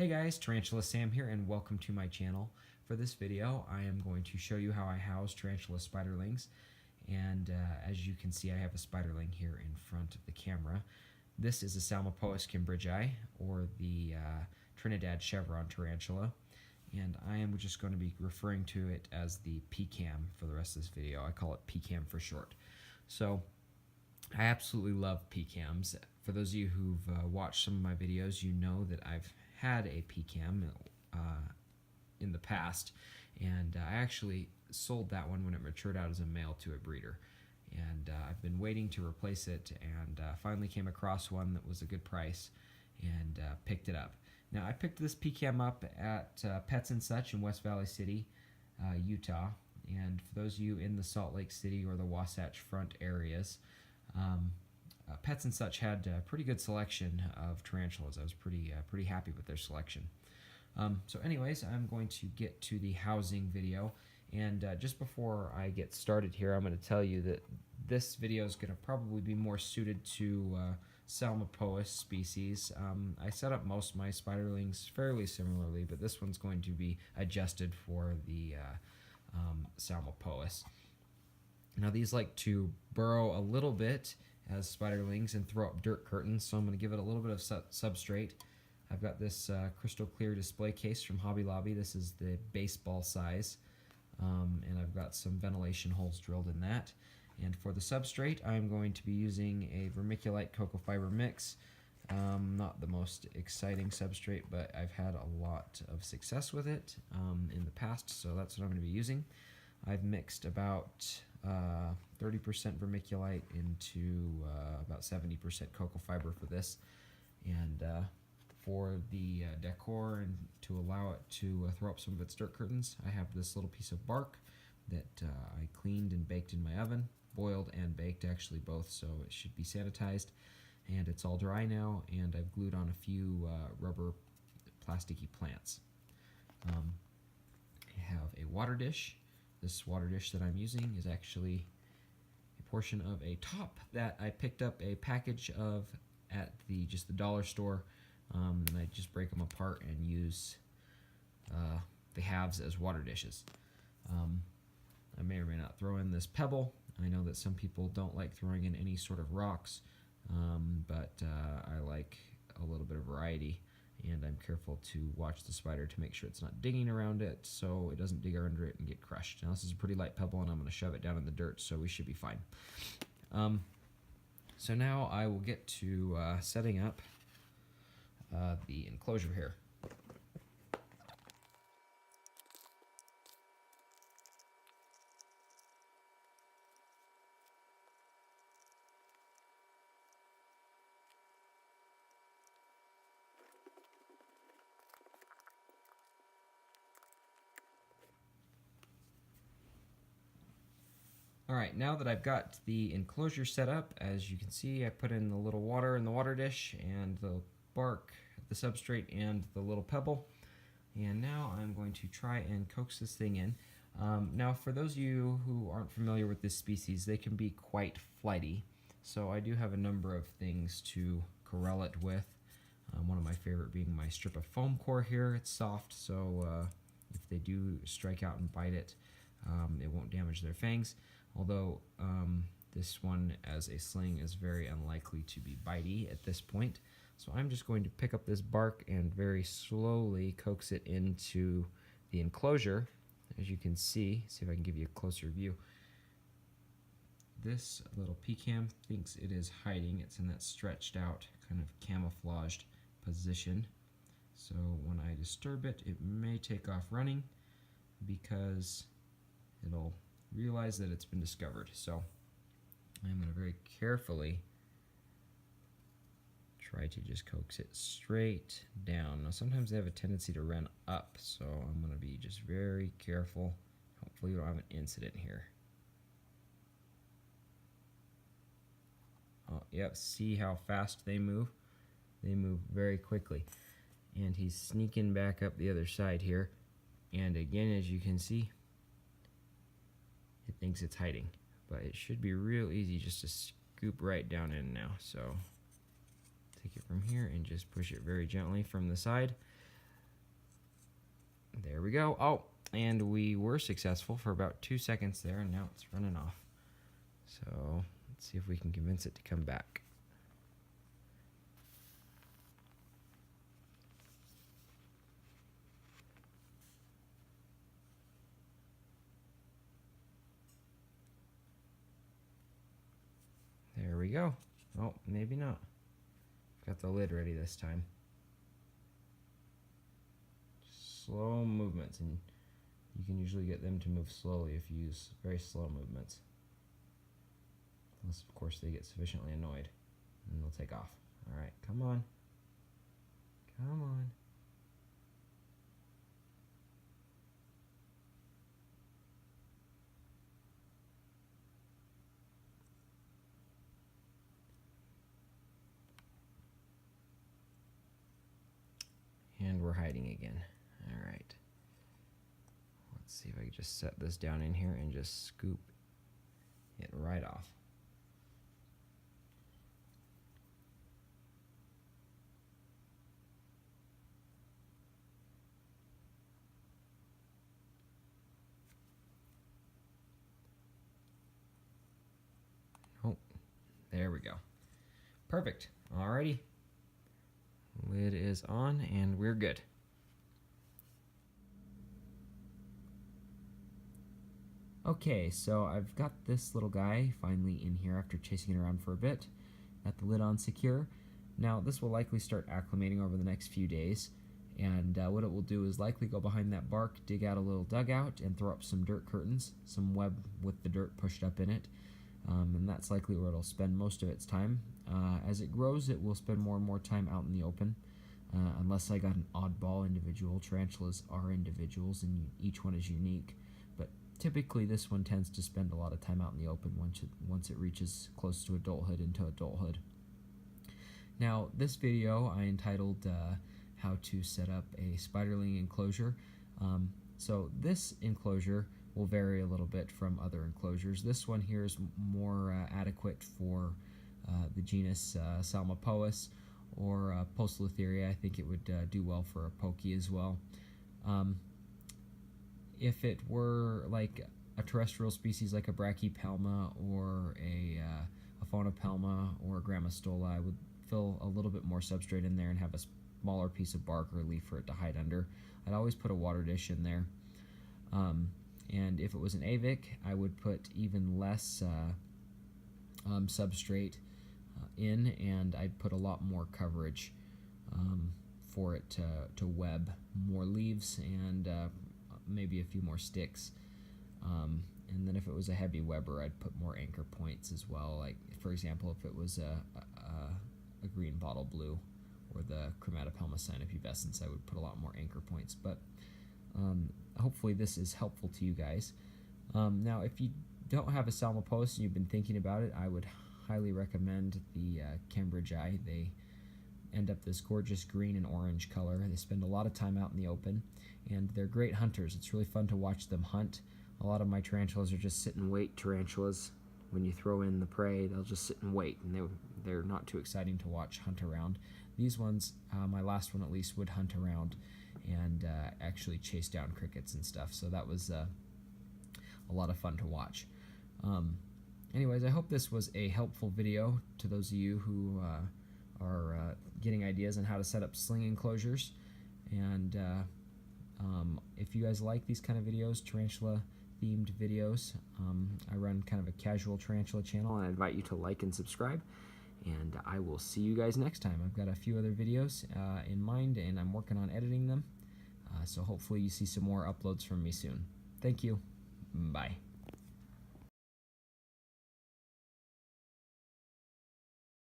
Hey guys, Tarantula Sam here and welcome to my channel. For this video I am going to show you how I house tarantula spiderlings, and as you can see I have a spiderling here in front of the camera. This is a Salmopoeus cambridgei, or the Trinidad chevron tarantula, and I am just going to be referring to it as the PCAM for the rest of this video. I call it PCAM for short. So I absolutely love PCAMs. For those of you who've watched some of my videos, you know that I've had a PCAM in the past, and I actually sold that one when it matured out as a male to a breeder, and I've been waiting to replace it, and finally came across one that was a good price and picked it up. Now I picked this PCAM up at Pets and Such in West Valley City, Utah, and for those of you in the Salt Lake City or the Wasatch Front areas, Pets and Such had a pretty good selection of tarantulas. I was pretty happy with their selection. So anyways, I'm going to get to the housing video, and just before I get started here, I'm going to tell you that this video is going to probably be more suited to Salmopoeus species. I set up most of my spiderlings fairly similarly, but this one's going to be adjusted for the Salmopoeus. Now these like to burrow a little bit as spiderlings and throw up dirt curtains, so I'm going to give it a little bit of substrate. I've got this crystal clear display case from Hobby Lobby. This is the baseball size, and I've got some ventilation holes drilled in that. And for the substrate, I'm going to be using a vermiculite cocoa fiber mix. Not the most exciting substrate, but I've had a lot of success with it in the past, so that's what I'm going to be using. I've mixed about 30% vermiculite into about 70% cocoa fiber for this, and for the decor and to allow it to throw up some of its dirt curtains, I have this little piece of bark that I cleaned and baked in my oven, boiled and baked actually both, so it should be sanitized, and it's all dry now, and I've glued on a few rubber plasticky plants. I have a water dish. This water dish that I'm using is actually a portion of a top that I picked up a package of at the dollar store, and I just break them apart and use the halves as water dishes. I may or may not throw in this pebble. I know that some people don't like throwing in any sort of rocks, but I like a little bit of variety, and I'm careful to watch the spider to make sure it's not digging around it so it doesn't dig under it and get crushed. Now this is a pretty light pebble, and I'm going to shove it down in the dirt, so we should be fine. So now I will get to setting up the enclosure here. Alright, now that I've got the enclosure set up, as you can see, I put in the little water in the water dish, and the bark, the substrate, and the little pebble. And now I'm going to try and coax this thing in. Now for those of you who aren't familiar with this species, they can be quite flighty. So I do have a number of things to corral it with. One of my favorite being my strip of foam core here. It's soft, so if they do strike out and bite it, it won't damage their fangs. Although this one as a sling is very unlikely to be bitey at this point. So I'm just going to pick up this bark and very slowly coax it into the enclosure. As you can see if I can give you a closer view. This little PCAM thinks it is hiding. It's in that stretched out, kind of camouflaged position. So when I disturb it, it may take off running because it'll realize that it's been discovered. So I'm going to very carefully try to just coax it straight down. Now sometimes they have a tendency to run up, so I'm going to be just very careful. Hopefully we don't have an incident here. Oh, yep, see how fast they move? They move very quickly. And he's sneaking back up the other side here. And again, as you can see, it thinks it's hiding, but it should be real easy just to scoop right down in now. So take it from here and just push it very gently from the side. There we go. Oh, and we were successful for about 2 seconds there, and now it's running off. So let's see if we can convince it to come back. There we go. Oh, maybe not. Got the lid ready this time. Slow movements, and you can usually get them to move slowly if you use very slow movements. Unless, of course, they get sufficiently annoyed, and they'll take off. All right, come on. Come on. And we're hiding again. All right. Let's see if I can just set this down in here and just scoop it right off. Oh, there we go. Perfect. Alrighty. Lid is on and we're good. Okay, so I've got this little guy finally in here after chasing it around for a bit. Got the lid on secure. Now this will likely start acclimating over the next few days, and what it will do is likely go behind that bark, dig out a little dugout, and throw up some dirt curtains, some web with the dirt pushed up in it, and that's likely where it'll spend most of its time. As it grows, it will spend more and more time out in the open, unless I got an oddball individual. Tarantulas are individuals, and each one is unique, but typically this one tends to spend a lot of time out in the open once it reaches close to adulthood, into adulthood. Now, this video I entitled how to set up a Spiderling enclosure. So this enclosure will vary a little bit from other enclosures. This one here is more adequate for the genus Salmopoeus or Poecilotheria. I think it would do well for a pokey as well. If it were like a terrestrial species like a Brachypelma or a Phonoplma or a Grammostola, I would fill a little bit more substrate in there and have a smaller piece of bark or leaf for it to hide under. I'd always put a water dish in there. And if it was an avic, I would put even less substrate in, and I'd put a lot more coverage for it to web more leaves and maybe a few more sticks. And then if it was a heavy webber, I'd put more anchor points as well. Like, for example, if it was a green bottle blue or the Chromatopelma cyanopubescens, I would put a lot more anchor points. But hopefully this is helpful to you guys. Now, if you don't have a Salmopoeus and you've been thinking about it, I would highly recommend the Cambridgei. They end up this gorgeous green and orange color. They spend a lot of time out in the open, and they're great hunters. It's really fun to watch them hunt. A lot of my tarantulas are just sit and wait tarantulas. When you throw in the prey, they'll just sit and wait, and they're not too exciting to watch hunt around. These ones, my last one at least, would hunt around and actually chase down crickets and stuff, so that was a lot of fun to watch. Anyways, I hope this was a helpful video to those of you who are getting ideas on how to set up sling enclosures. And if you guys like these kind of videos, tarantula themed videos, I run kind of a casual tarantula channel, and I invite you to like and subscribe, and I will see you guys next time. I've got a few other videos in mind, and I'm working on editing them, so hopefully you see some more uploads from me soon. Thank you. Bye.